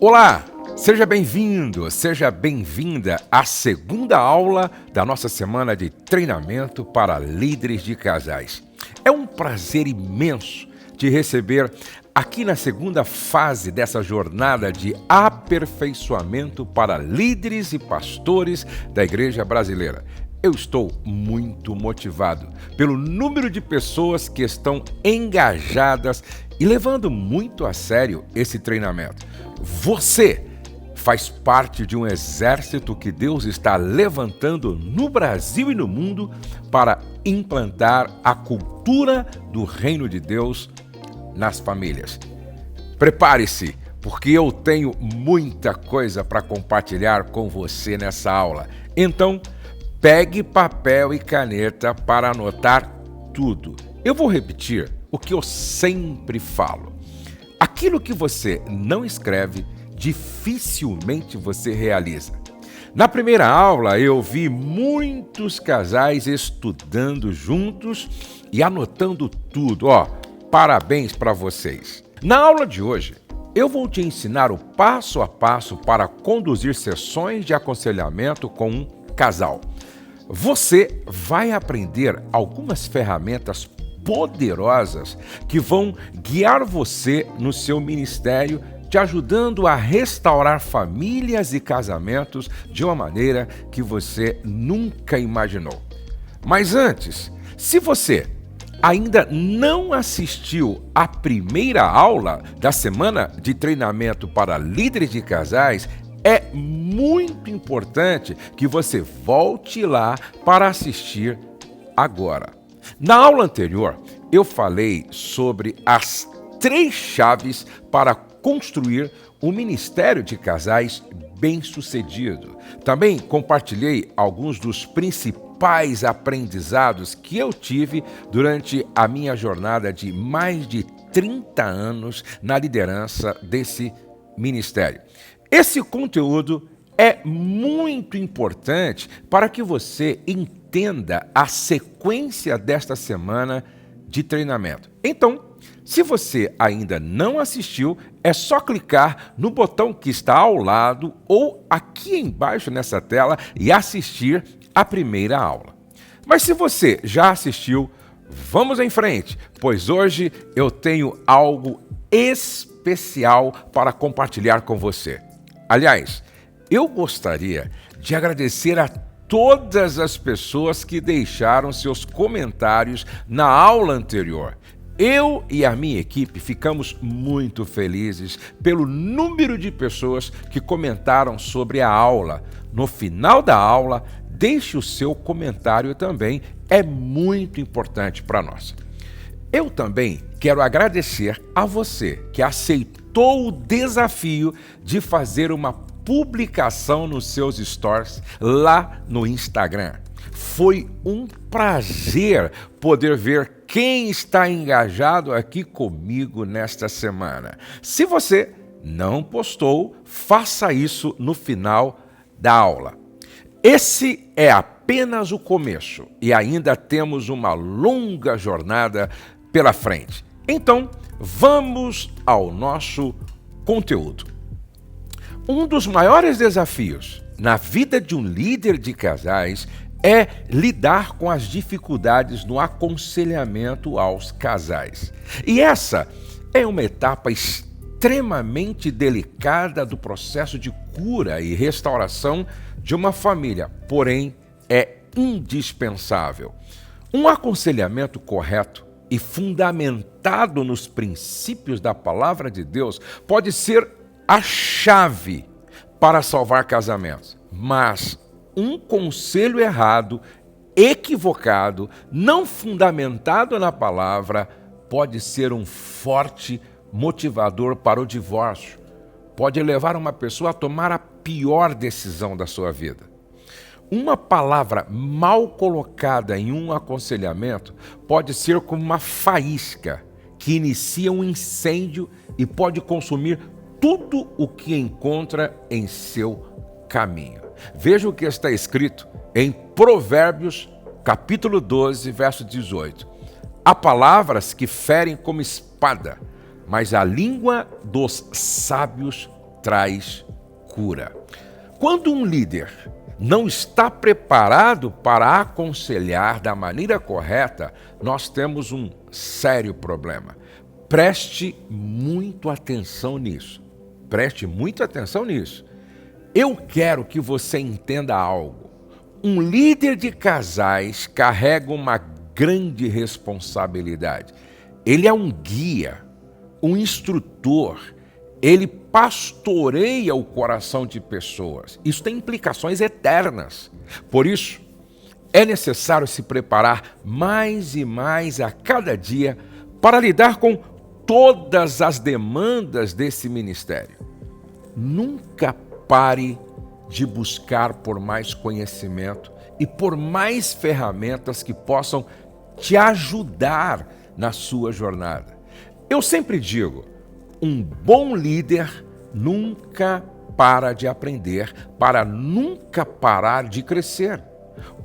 Olá, seja bem-vindo, seja bem-vinda à segunda aula da nossa semana de treinamento para líderes de casais. É um prazer imenso te receber aqui na segunda fase dessa jornada de aperfeiçoamento para líderes e pastores da Igreja Brasileira. Eu estou muito motivado pelo número de pessoas que estão engajadas e levando muito a sério esse treinamento. Você faz parte de um exército que Deus está levantando no Brasil e no mundo para implantar a cultura do reino de Deus nas famílias. Prepare-se, porque eu tenho muita coisa para compartilhar com você nessa aula. Então, pegue papel e caneta para anotar tudo. Eu vou repetir o que eu sempre falo. Aquilo que você não escreve, dificilmente você realiza. Na primeira aula, eu vi muitos casais estudando juntos e anotando tudo. Parabéns para vocês. Na aula de hoje, eu vou te ensinar o passo a passo para conduzir sessões de aconselhamento com um casal. Você vai aprender algumas ferramentas poderosas que vão guiar você no seu ministério, te ajudando a restaurar famílias e casamentos de uma maneira que você nunca imaginou. Mas antes, se você ainda não assistiu à primeira aula da semana de treinamento para líderes de casais, é muito importante que você volte lá para assistir agora. Na aula anterior, eu falei sobre as 3 chaves para construir um ministério de casais bem-sucedido. Também compartilhei alguns dos principais aprendizados que eu tive durante a minha jornada de mais de 30 anos na liderança desse ministério. Esse conteúdo é muito importante para que você entenda a sequência desta semana de treinamento. Então, se você ainda não assistiu, é só clicar no botão que está ao lado ou aqui embaixo nessa tela e assistir a primeira aula. Mas se você já assistiu, vamos em frente, pois hoje eu tenho algo especial para compartilhar com você. Aliás, eu gostaria de agradecer a todas as pessoas que deixaram seus comentários na aula anterior. Eu e a minha equipe ficamos muito felizes pelo número de pessoas que comentaram sobre a aula. No final da aula, deixe o seu comentário também, é muito importante para nós. Eu também quero agradecer a você que aceitou o desafio de fazer uma publicação nos seus stories lá no Instagram. Foi um prazer poder ver quem está engajado aqui comigo nesta semana. Se você não postou, faça isso no final da aula. Esse é apenas o começo e ainda temos uma longa jornada pela frente. Então, vamos ao nosso conteúdo. Um dos maiores desafios na vida de um líder de casais é lidar com as dificuldades no aconselhamento aos casais. E essa é uma etapa extremamente delicada do processo de cura e restauração de uma família, porém é indispensável. Um aconselhamento correto e fundamentado nos princípios da palavra de Deus pode ser a chave para salvar casamentos, mas um conselho errado, equivocado, não fundamentado na palavra, pode ser um forte motivador para o divórcio. Pode levar uma pessoa a tomar a pior decisão da sua vida. Uma palavra mal colocada em um aconselhamento pode ser como uma faísca que inicia um incêndio e pode consumir tudo o que encontra em seu caminho. Veja o que está escrito em Provérbios, capítulo 12, verso 18. Há palavras que ferem como espada, mas a língua dos sábios traz cura. Quando um líder não está preparado para aconselhar da maneira correta, nós temos um sério problema. Preste muito atenção nisso. Preste muita atenção nisso. Eu quero que você entenda algo. Um líder de casais carrega uma grande responsabilidade. Ele é um guia, um instrutor. Ele pastoreia o coração de pessoas. Isso tem implicações eternas. Por isso, é necessário se preparar mais e mais a cada dia para lidar com todas as demandas desse ministério. Nunca pare de buscar por mais conhecimento e por mais ferramentas que possam te ajudar na sua jornada. Eu sempre digo, um bom líder nunca para de aprender, para nunca parar de crescer.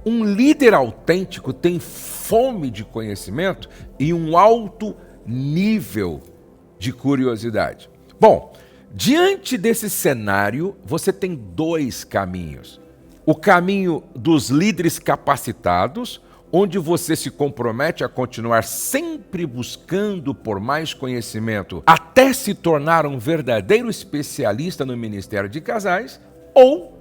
Um líder autêntico tem fome de conhecimento e um alto nível de curiosidade. Bom, diante desse cenário, você tem dois caminhos. O caminho dos líderes capacitados, onde você se compromete a continuar sempre buscando por mais conhecimento até se tornar um verdadeiro especialista no ministério de casais, ou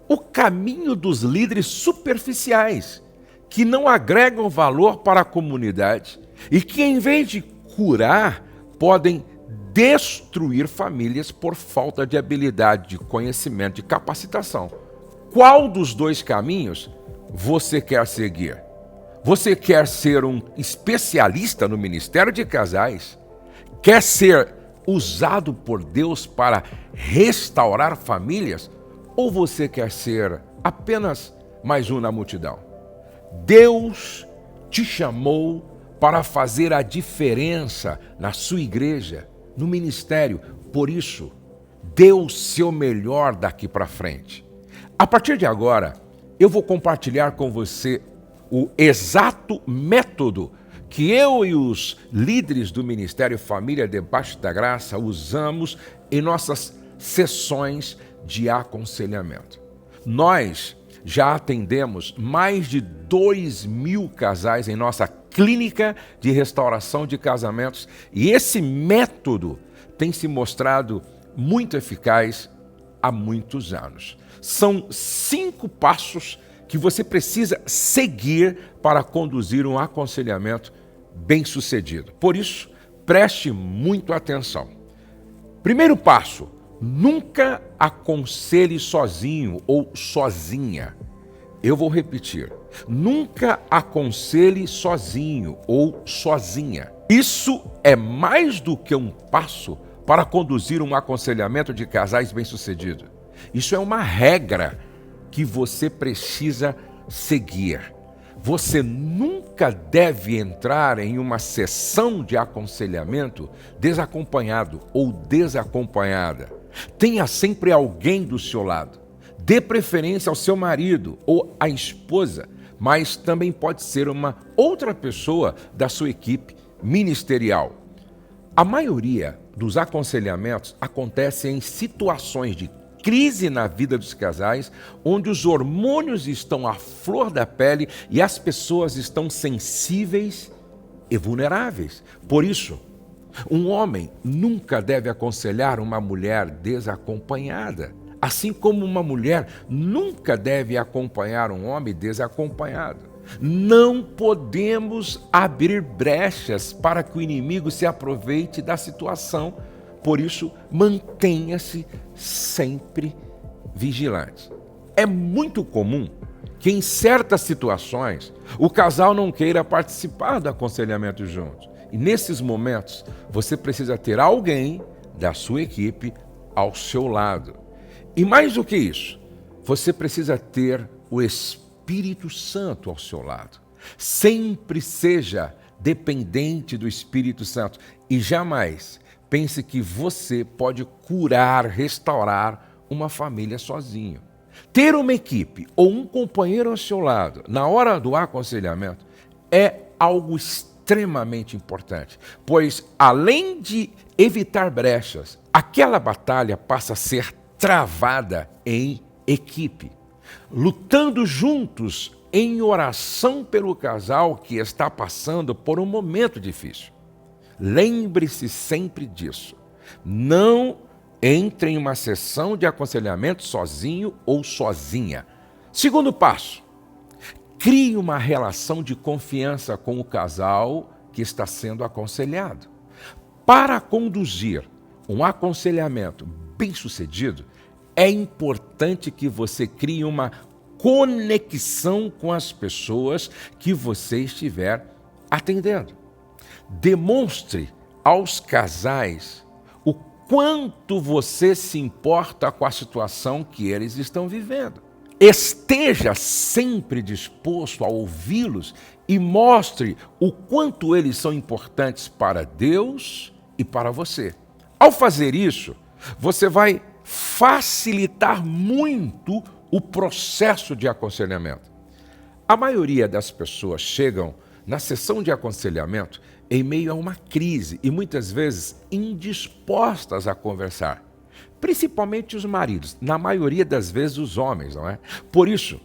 o caminho dos líderes superficiais, que não agregam valor para a comunidade e que, em vez de curar, podem destruir famílias por falta de habilidade, de conhecimento, de capacitação. Qual dos dois caminhos você quer seguir? Você quer ser um especialista no ministério de casais? Quer ser usado por Deus para restaurar famílias? Ou você quer ser apenas mais um na multidão? Deus te chamou para fazer a diferença na sua igreja, no ministério. Por isso, dê o seu melhor daqui para frente. A partir de agora, eu vou compartilhar com você o exato método que eu e os líderes do Ministério Família Debaixo da Graça usamos em nossas sessões de aconselhamento. Nós já atendemos mais de 2.000 casais em nossa clínica de restauração de casamentos e esse método tem se mostrado muito eficaz há muitos anos. São 5 passos que você precisa seguir para conduzir um aconselhamento bem-sucedido. Por isso, preste muito atenção. Primeiro passo, nunca aconselhe sozinho ou sozinha. Eu vou repetir. Nunca aconselhe sozinho ou sozinha. Isso é mais do que um passo para conduzir um aconselhamento de casais bem-sucedido. Isso é uma regra que você precisa seguir. Você nunca deve entrar em uma sessão de aconselhamento desacompanhado ou desacompanhada. Tenha sempre alguém do seu lado. Dê preferência ao seu marido ou à esposa, mas também pode ser uma outra pessoa da sua equipe ministerial. A maioria dos aconselhamentos acontece em situações de crise na vida dos casais, onde os hormônios estão à flor da pele e as pessoas estão sensíveis e vulneráveis. Por isso, um homem nunca deve aconselhar uma mulher desacompanhada, assim como uma mulher nunca deve acompanhar um homem desacompanhado. Não podemos abrir brechas para que o inimigo se aproveite da situação. Por isso, mantenha-se sempre vigilante. É muito comum que em certas situações o casal não queira participar do aconselhamento juntos. E nesses momentos, você precisa ter alguém da sua equipe ao seu lado. E mais do que isso, você precisa ter o Espírito Santo ao seu lado. Sempre seja dependente do Espírito Santo e jamais pense que você pode curar, restaurar uma família sozinho. Ter uma equipe ou um companheiro ao seu lado na hora do aconselhamento é algo extremamente extremamente importante, pois além de evitar brechas, aquela batalha passa a ser travada em equipe, lutando juntos em oração pelo casal que está passando por um momento difícil. Lembre-se sempre disso. Não entre em uma sessão de aconselhamento sozinho ou sozinha. Segundo passo, crie uma relação de confiança com o casal que está sendo aconselhado. Para conduzir um aconselhamento bem-sucedido, é importante que você crie uma conexão com as pessoas que você estiver atendendo. Demonstre aos casais o quanto você se importa com a situação que eles estão vivendo. Esteja sempre disposto a ouvi-los e mostre o quanto eles são importantes para Deus e para você. Ao fazer isso, você vai facilitar muito o processo de aconselhamento. A maioria das pessoas chegam na sessão de aconselhamento em meio a uma crise e muitas vezes indispostas a conversar. Principalmente os maridos, na maioria das vezes os homens, não é? Por isso,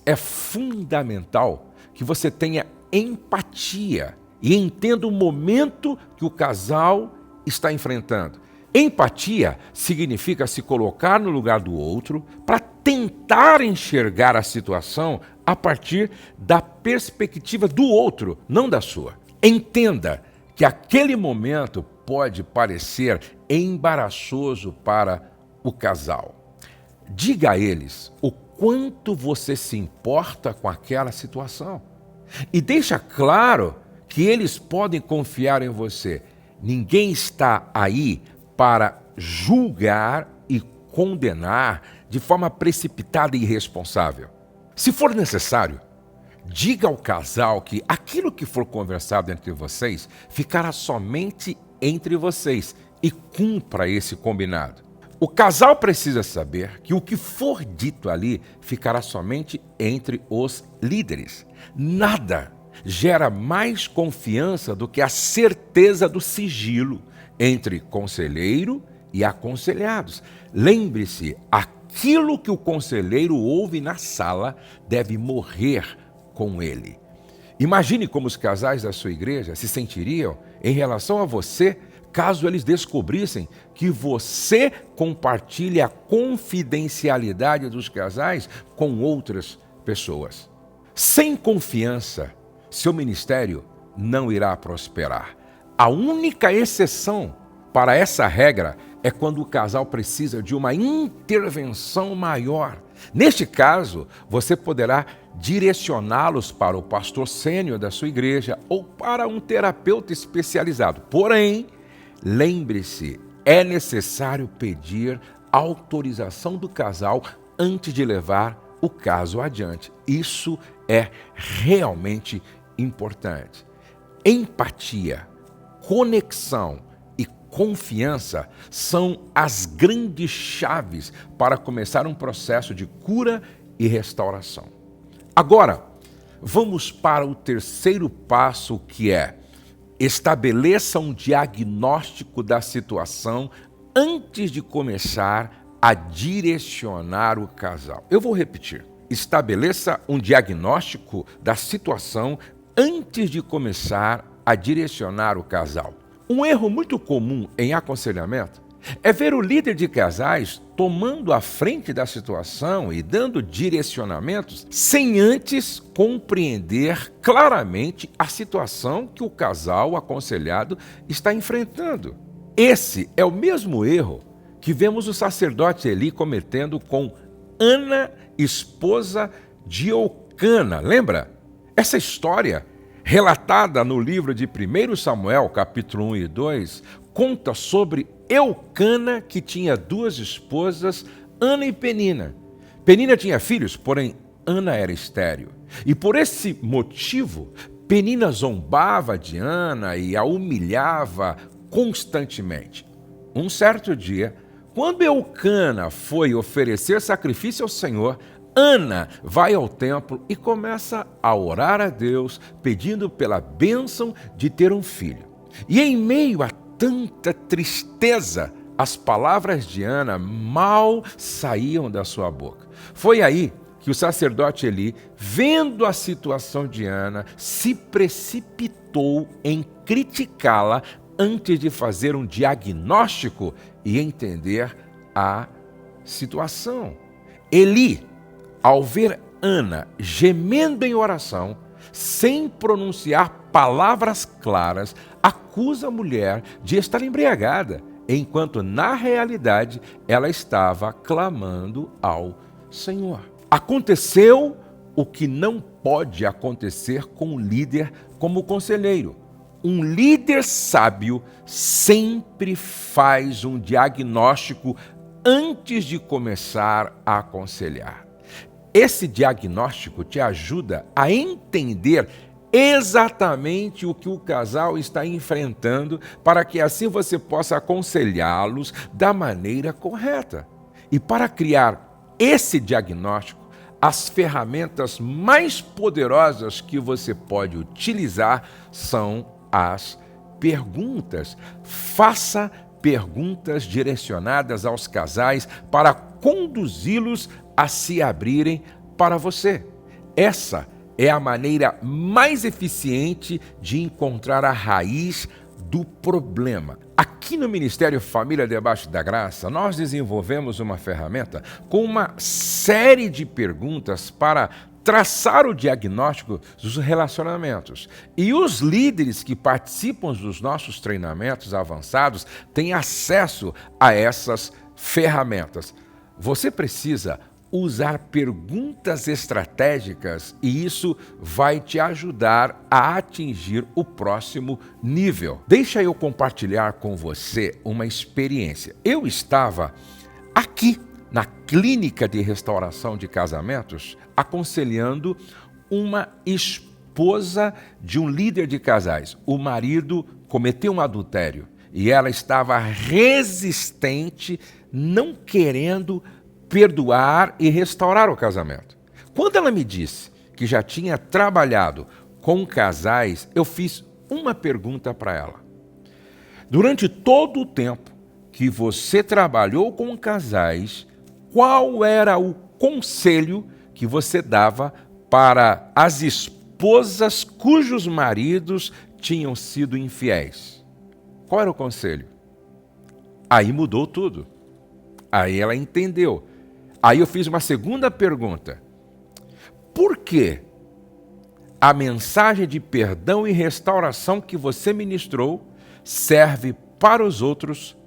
é fundamental que você tenha empatia e entenda o momento que o casal está enfrentando. Empatia significa se colocar no lugar do outro para tentar enxergar a situação a partir da perspectiva do outro, não da sua. Entenda que aquele momento pode parecer embaraçoso para o casal. Diga a eles o quanto você se importa com aquela situação. E deixa claro que eles podem confiar em você. Ninguém está aí para julgar e condenar de forma precipitada e irresponsável. Se for necessário, diga ao casal que aquilo que for conversado entre vocês ficará somente entre vocês e cumpra esse combinado. O casal precisa saber que o que for dito ali ficará somente entre os líderes. Nada gera mais confiança do que a certeza do sigilo entre conselheiro e aconselhados. Lembre-se, aquilo que o conselheiro ouve na sala deve morrer com ele. Imagine como os casais da sua igreja se sentiriam em relação a você caso eles descobrissem que você compartilha a confidencialidade dos casais com outras pessoas. Sem confiança, seu ministério não irá prosperar. A única exceção para essa regra é quando o casal precisa de uma intervenção maior. Neste caso, você poderá direcioná-los para o pastor sênior da sua igreja ou para um terapeuta especializado. Porém, lembre-se, é necessário pedir autorização do casal antes de levar o caso adiante. Isso é realmente importante. Empatia, conexão e confiança são as grandes chaves para começar um processo de cura e restauração. Agora, vamos para o terceiro passo, que é: estabeleça um diagnóstico da situação antes de começar a direcionar o casal. Eu vou repetir. Estabeleça um diagnóstico da situação antes de começar a direcionar o casal. Um erro muito comum em aconselhamento é ver o líder de casais tomando a frente da situação e dando direcionamentos sem antes compreender claramente a situação que o casal aconselhado está enfrentando. Esse é o mesmo erro que vemos o sacerdote Eli cometendo com Ana, esposa de Eucana. Lembra? Essa história, relatada no livro de 1 Samuel, capítulo 1 e 2, conta sobre Eucana, que tinha duas esposas, Ana e Penina. Penina tinha filhos, porém Ana era estéril. E por esse motivo, Penina zombava de Ana e a humilhava constantemente. Um certo dia, quando Eucana foi oferecer sacrifício ao Senhor, Ana vai ao templo e começa a orar a Deus, pedindo pela bênção de ter um filho. E em meio a tanta tristeza, as palavras de Ana mal saíam da sua boca. Foi aí que o sacerdote Eli, vendo a situação de Ana, se precipitou em criticá-la antes de fazer um diagnóstico e entender a situação. Eli, ao ver Ana gemendo em oração, sem pronunciar palavras claras, acusa a mulher de estar embriagada, enquanto na realidade ela estava clamando ao Senhor. Aconteceu o que não pode acontecer com um líder como conselheiro. Um líder sábio sempre faz um diagnóstico antes de começar a aconselhar. Esse diagnóstico te ajuda a entender exatamente o que o casal está enfrentando, para que assim você possa aconselhá-los da maneira correta. E para criar esse diagnóstico, as ferramentas mais poderosas que você pode utilizar são as perguntas. Faça perguntas direcionadas aos casais para conduzi-los a se abrirem para você. Essa é a maneira mais eficiente de encontrar a raiz do problema. Aqui no Ministério Família Debaixo da Graça, nós desenvolvemos uma ferramenta com uma série de perguntas para traçar o diagnóstico dos relacionamentos. E os líderes que participam dos nossos treinamentos avançados têm acesso a essas ferramentas. Você precisa usar perguntas estratégicas e isso vai te ajudar a atingir o próximo nível. Deixa eu compartilhar com você uma experiência. Eu estava aqui na clínica de restauração de casamentos aconselhando uma esposa de um líder de casais. O marido cometeu um adultério e ela estava resistente, não querendo perdoar e restaurar o casamento. Quando ela me disse que já tinha trabalhado com casais, eu fiz uma pergunta para ela. Durante todo o tempo que você trabalhou com casais, qual era o conselho que você dava para as esposas cujos maridos tinham sido infiéis? Qual era o conselho? Aí mudou tudo. Aí ela entendeu. Aí eu fiz uma segunda pergunta. Por que a mensagem de perdão e restauração que você ministrou serve para os outros,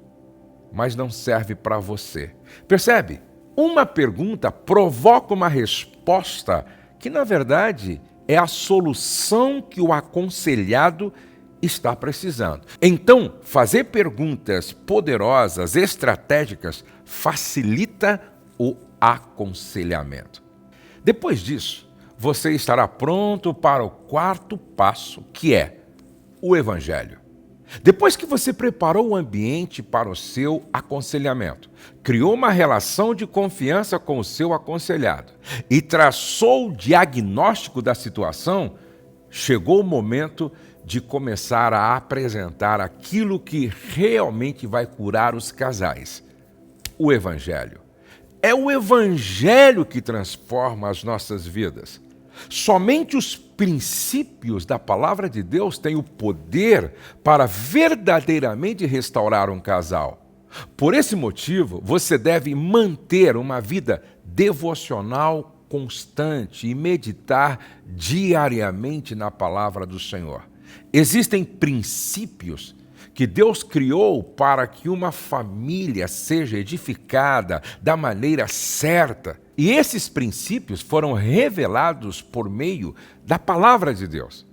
mas não serve para você? Percebe? Uma pergunta provoca uma resposta que, na verdade, é a solução que o aconselhado está precisando. Então, fazer perguntas poderosas, estratégicas, facilita o aconselhamento. Depois disso, você estará pronto para o quarto passo, que é o Evangelho. Depois que você preparou o ambiente para o seu aconselhamento, criou uma relação de confiança com o seu aconselhado e traçou o diagnóstico da situação, chegou o momento de começar a apresentar aquilo que realmente vai curar os casais: o Evangelho. É o Evangelho que transforma as nossas vidas. Somente os princípios da palavra de Deus têm o poder para verdadeiramente restaurar um casal. Por esse motivo, você deve manter uma vida devocional constante e meditar diariamente na palavra do Senhor. Existem princípios que Deus criou para que uma família seja edificada da maneira certa. E esses princípios foram revelados por meio da palavra de Deus.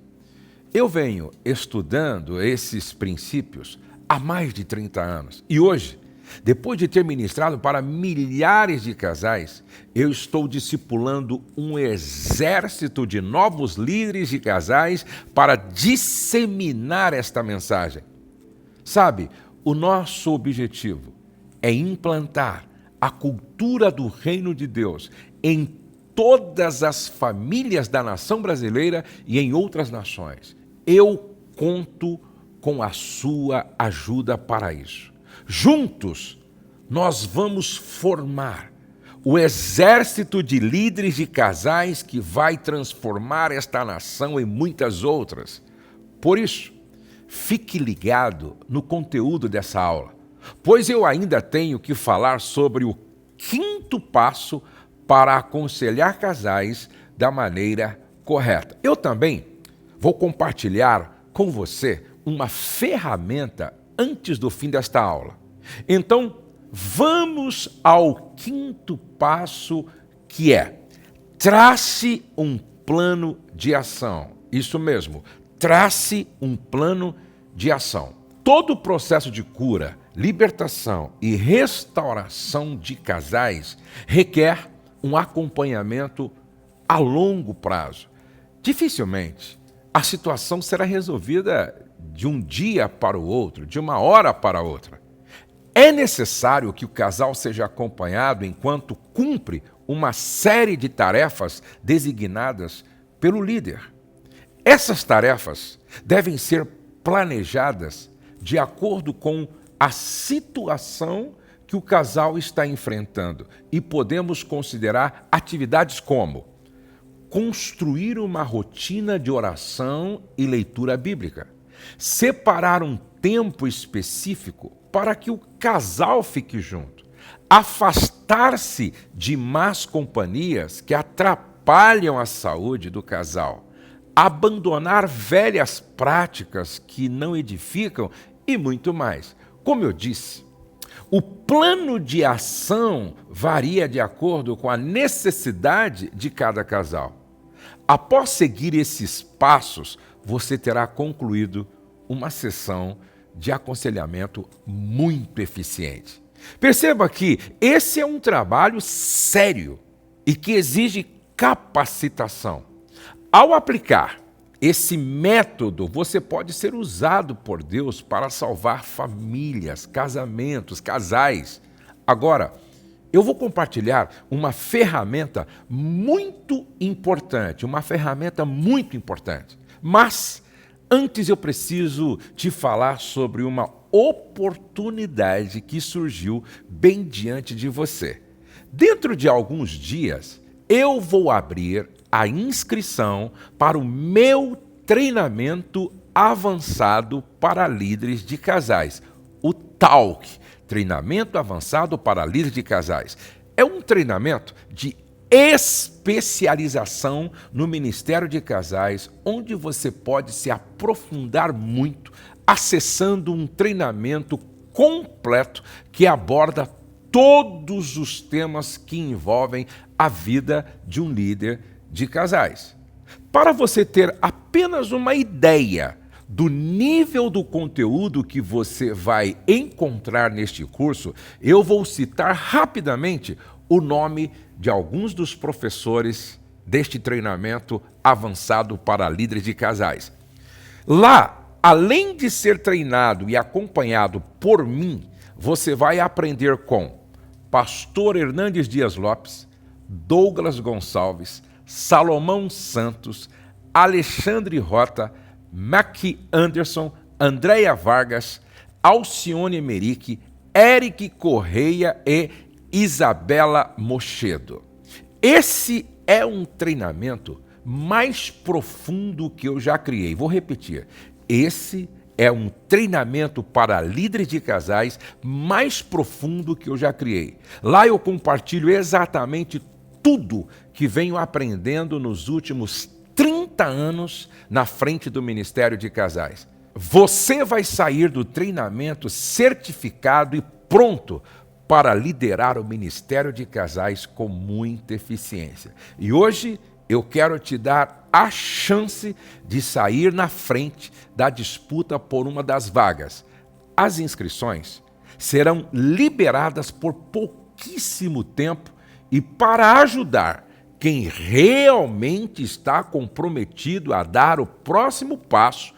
Eu venho estudando esses princípios há mais de 30 anos. E hoje, depois de ter ministrado para milhares de casais, eu estou discipulando um exército de novos líderes de casais para disseminar esta mensagem. Sabe, o nosso objetivo é implantar a cultura do reino de Deus em todas as famílias da nação brasileira e em outras nações. Eu conto com a sua ajuda para isso. Juntos, nós vamos formar o exército de líderes de casais que vai transformar esta nação e muitas outras. Por isso, fique ligado no conteúdo dessa aula, pois eu ainda tenho que falar sobre o 5º passo para aconselhar casais da maneira correta. Eu também vou compartilhar com você uma ferramenta antes do fim desta aula. Então, vamos ao 5º passo, que é: trace um plano de ação. Isso mesmo, trace um plano de ação. Todo o processo de cura, libertação e restauração de casais requer um acompanhamento a longo prazo. Dificilmente a situação será resolvida de um dia para o outro, de uma hora para outra. É necessário que o casal seja acompanhado enquanto cumpre uma série de tarefas designadas pelo líder. Essas tarefas devem ser planejadas de acordo com a situação que o casal está enfrentando e podemos considerar atividades como construir uma rotina de oração e leitura bíblica, separar um tempo específico para que o casal fique junto, afastar-se de más companhias que atrapalham a saúde do casal, abandonar velhas práticas que não edificam e muito mais. Como eu disse, o plano de ação varia de acordo com a necessidade de cada casal. Após seguir esses passos, você terá concluído uma sessão de aconselhamento muito eficiente. Perceba que esse é um trabalho sério e que exige capacitação. Ao aplicar esse método, você pode ser usado por Deus para salvar famílias, casamentos, casais. Agora, eu vou compartilhar uma ferramenta muito importante, Mas, antes eu preciso te falar sobre uma oportunidade que surgiu bem diante de você. Dentro de alguns dias, eu vou abrir a inscrição para o meu treinamento avançado para líderes de casais, o TALK, Treinamento Avançado para Líderes de Casais. É um treinamento de especialização no Ministério de Casais, onde você pode se aprofundar muito, acessando um treinamento completo que aborda todos os temas que envolvem a vida de um líder de casais. Para você ter apenas uma ideia do nível do conteúdo que você vai encontrar neste curso, eu vou citar rapidamente o nome de alguns dos professores deste treinamento avançado para líderes de casais. Lá, além de ser treinado e acompanhado por mim, você vai aprender com Pastor Hernandes Dias Lopes, Douglas Gonçalves, Salomão Santos, Alexandre Rota, Maqui Anderson, Andréia Vargas, Alcione Merique, Eric Correia e Isabela Mochedo. Esse é um treinamento mais profundo que eu já criei. Vou repetir. Esse é um treinamento para líderes de casais mais profundo que eu já criei. Lá eu compartilho exatamente tudo que venho aprendendo nos últimos 30 anos na frente do Ministério de Casais. Você vai sair do treinamento certificado e pronto para liderar o Ministério de Casais com muita eficiência. E hoje eu quero te dar a chance de sair na frente da disputa por uma das vagas. As inscrições serão liberadas por pouquíssimo tempo e para ajudar quem realmente está comprometido a dar o próximo passo,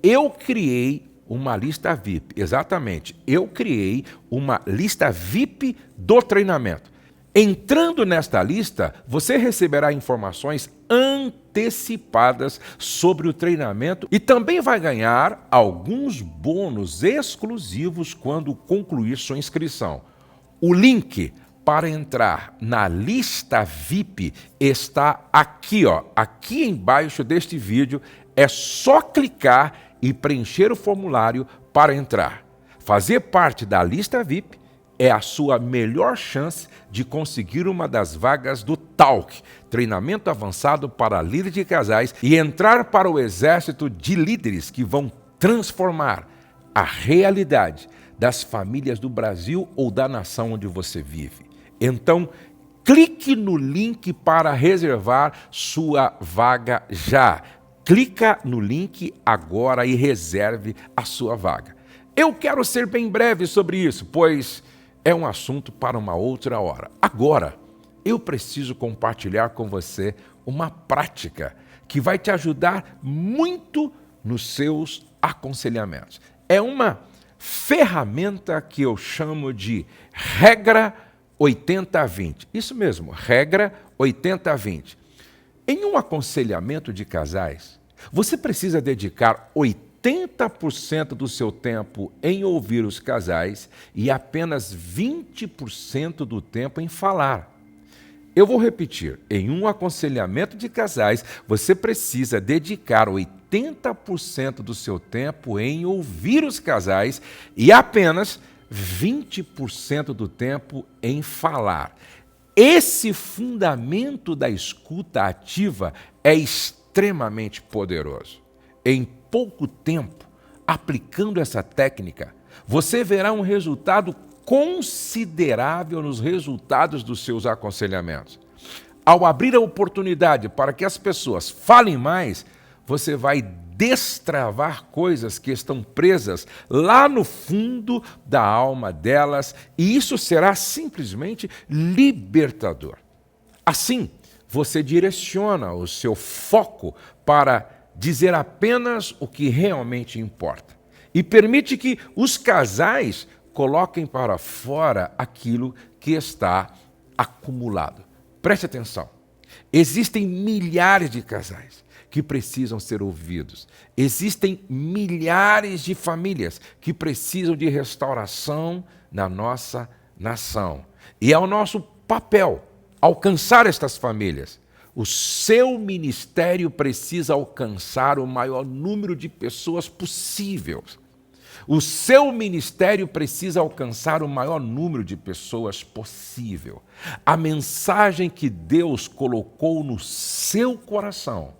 eu criei uma lista VIP. Exatamente, eu criei uma lista VIP do treinamento. Entrando nesta lista, você receberá informações antecipadas sobre o treinamento e também vai ganhar alguns bônus exclusivos quando concluir sua inscrição. O link para entrar na lista VIP está aqui, aqui embaixo deste vídeo. É só clicar e preencher o formulário para entrar. Fazer parte da lista VIP é a sua melhor chance de conseguir uma das vagas do TALC, treinamento avançado para líderes de casais, e entrar para o exército de líderes que vão transformar a realidade das famílias do Brasil ou da nação onde você vive. Então, clique no link para reservar sua vaga já. Clica no link agora e reserve a sua vaga. Eu quero ser bem breve sobre isso, pois é um assunto para uma outra hora. Agora, eu preciso compartilhar com você uma prática que vai te ajudar muito nos seus aconselhamentos. É uma ferramenta que eu chamo de regra 80-20. Isso mesmo, regra 80-20. Em um aconselhamento de casais, você precisa dedicar 80% do seu tempo em ouvir os casais e apenas 20% do tempo em falar. Eu vou repetir, em um aconselhamento de casais, você precisa dedicar 80% do seu tempo em ouvir os casais e apenas 20% do tempo em falar. Esse fundamento da escuta ativa é extremamente poderoso. Em pouco tempo, aplicando essa técnica, você verá um resultado considerável nos resultados dos seus aconselhamentos. Ao abrir a oportunidade para que as pessoas falem mais, você vai destravar coisas que estão presas lá no fundo da alma delas, e isso será simplesmente libertador. Assim, você direciona o seu foco para dizer apenas o que realmente importa e permite que os casais coloquem para fora aquilo que está acumulado. Preste atenção. Existem milhares de casais que precisam ser ouvidos. Existem milhares de famílias que precisam de restauração na nossa nação. E é o nosso papel alcançar estas famílias. O seu ministério precisa alcançar o maior número de pessoas possível. O seu ministério precisa alcançar o maior número de pessoas possível. A mensagem que Deus colocou no seu coração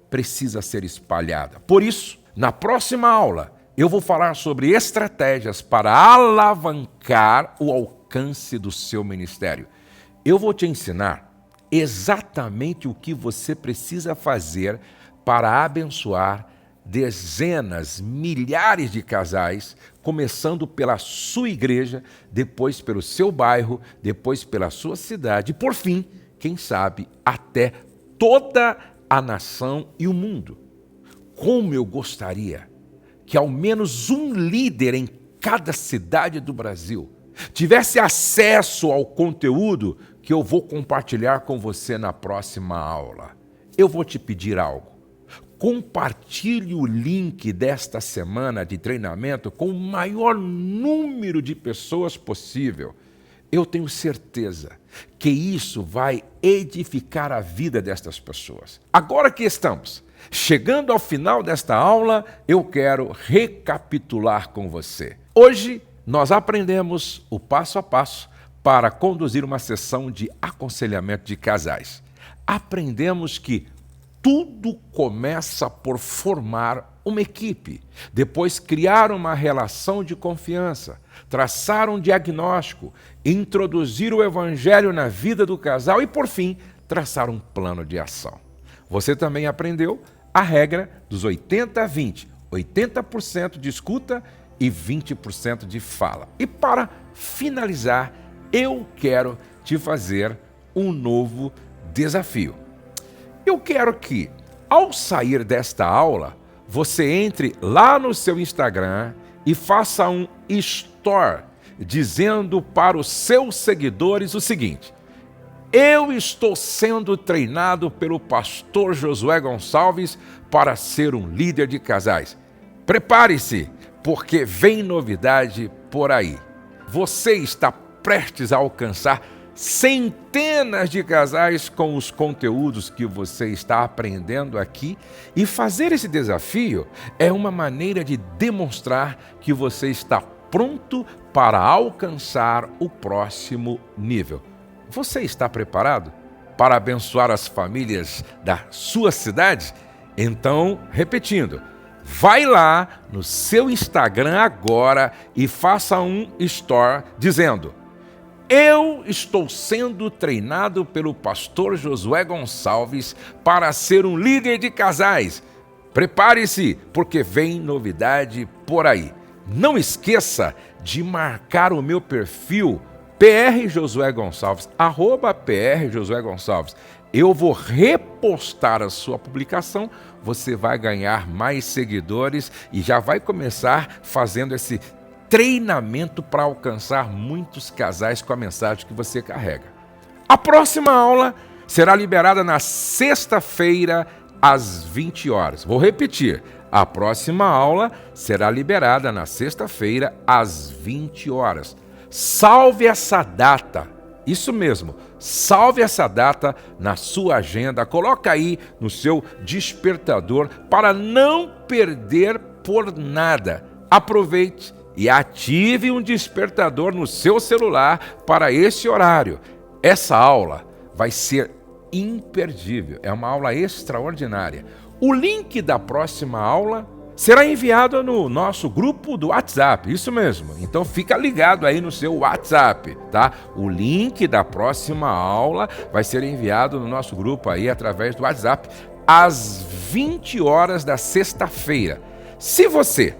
precisa ser espalhada. Por isso, na próxima aula, eu vou falar sobre estratégias para alavancar o alcance do seu ministério. Eu vou te ensinar exatamente o que você precisa fazer para abençoar dezenas, milhares de casais, começando pela sua igreja, depois pelo seu bairro, depois pela sua cidade, e por fim, quem sabe, até toda a nação e o mundo. Como eu gostaria que ao menos um líder em cada cidade do Brasil tivesse acesso ao conteúdo que eu vou compartilhar com você na próxima aula. Eu vou te pedir algo. Compartilhe o link desta semana de treinamento com o maior número de pessoas possível. Eu tenho certeza que isso vai edificar a vida destas pessoas. Agora que estamos chegando ao final desta aula, eu quero recapitular com você. Hoje, nós aprendemos o passo a passo para conduzir uma sessão de aconselhamento de casais. Aprendemos que tudo começa por formar uma equipe, depois criar uma relação de confiança, traçar um diagnóstico, introduzir o evangelho na vida do casal e, por fim, traçar um plano de ação. Você também aprendeu a regra dos 80-20, 80% de escuta e 20% de fala. E para finalizar, eu quero te fazer um novo desafio. Eu quero que, ao sair desta aula, você entre lá no seu Instagram e faça um story dizendo para os seus seguidores o seguinte: Eu estou sendo treinado pelo pastor Josué Gonçalves para ser um líder de casais. Prepare-se, porque vem novidade por aí. Você está prestes a alcançar centenas de casais com os conteúdos que você está aprendendo aqui, e fazer esse desafio é uma maneira de demonstrar que você está pronto para alcançar o próximo nível. Você está preparado para abençoar as famílias da sua cidade? Então, repetindo, vai lá no seu Instagram agora e faça um story dizendo: eu estou sendo treinado pelo pastor Josué Gonçalves para ser um líder de casais. Prepare-se, porque vem novidade por aí. Não esqueça de marcar o meu perfil PR Josué Gonçalves, @PR Josué Gonçalves. Eu vou repostar a sua publicação, você vai ganhar mais seguidores e já vai começar fazendo esse treinamento para alcançar muitos casais com a mensagem que você carrega. A próxima aula será liberada na sexta-feira, às 20 horas. Vou repetir. A próxima aula será liberada na sexta-feira, às 20 horas. Salve essa data. Isso mesmo. Salve essa data na sua agenda. Coloca aí no seu despertador para não perder por nada. Aproveite e ative um despertador no seu celular para esse horário. Essa aula vai ser imperdível. É uma aula extraordinária. O link da próxima aula será enviado no nosso grupo do WhatsApp. Isso mesmo. Então fica ligado aí no seu WhatsApp, tá? O link da próxima aula vai ser enviado no nosso grupo aí através do WhatsApp às 20 horas da sexta-feira. Se você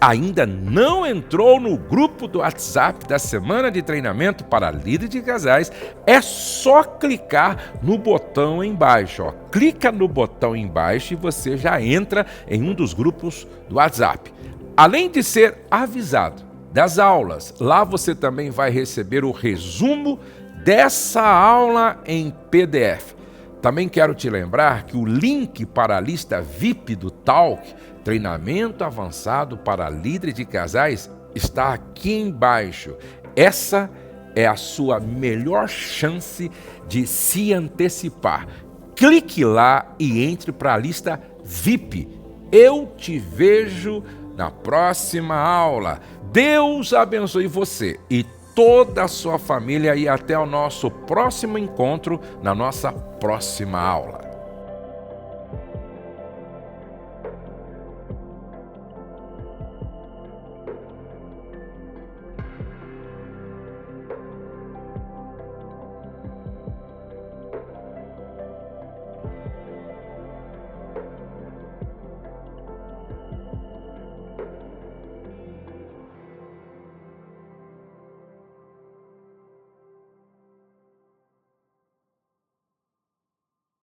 ainda não entrou no grupo do WhatsApp da Semana de Treinamento para Líderes de Casais, é só clicar no botão embaixo. Clica no botão embaixo e você já entra em um dos grupos do WhatsApp. Além de ser avisado das aulas, lá você também vai receber o resumo dessa aula em PDF. Também quero te lembrar que o link para a lista VIP do Talk, Treinamento Avançado para Líderes de Casais, está aqui embaixo. Essa é a sua melhor chance de se antecipar. Clique lá e entre para a lista VIP. Eu te vejo na próxima aula. Deus abençoe você e toda a sua família e até o nosso próximo encontro na nossa próxima aula.